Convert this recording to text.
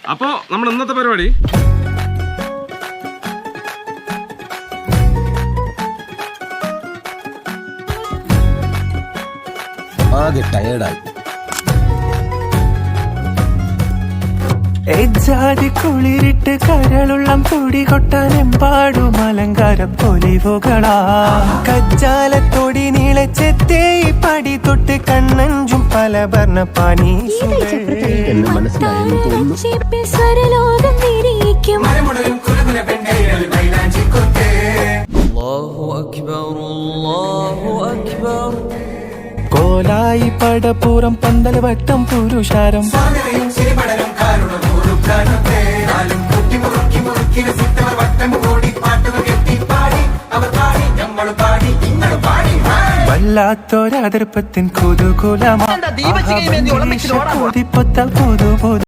അപ്പോ നമ്മുടെ ഇന്നത്തെ പരിപാടി ആകെ ടയേർഡായി. ജാതി കുളിരിട്ട് കരളുള്ളം കൂടി കൊട്ടാനെമ്പാടും അലങ്കാര പൊലിവുകളാ കജ്ജാലത്തോടി നീളച്ചെത്തേ പടി തൊട്ട് കണ്ണഞ്ചും പല വർണ്ണ പാനീസുകൾ എന്നെ മനസ്സിലായെന്ന് തോന്നുന്നു. കോലായി പടപ്പൂരം പന്തൽ വട്ടം പുരുഷാരം വല്ലാത്തൊരതിർപ്പത്തിൻ കുതുകുലമാ പുതുപൊത്ത പുതുപൊതു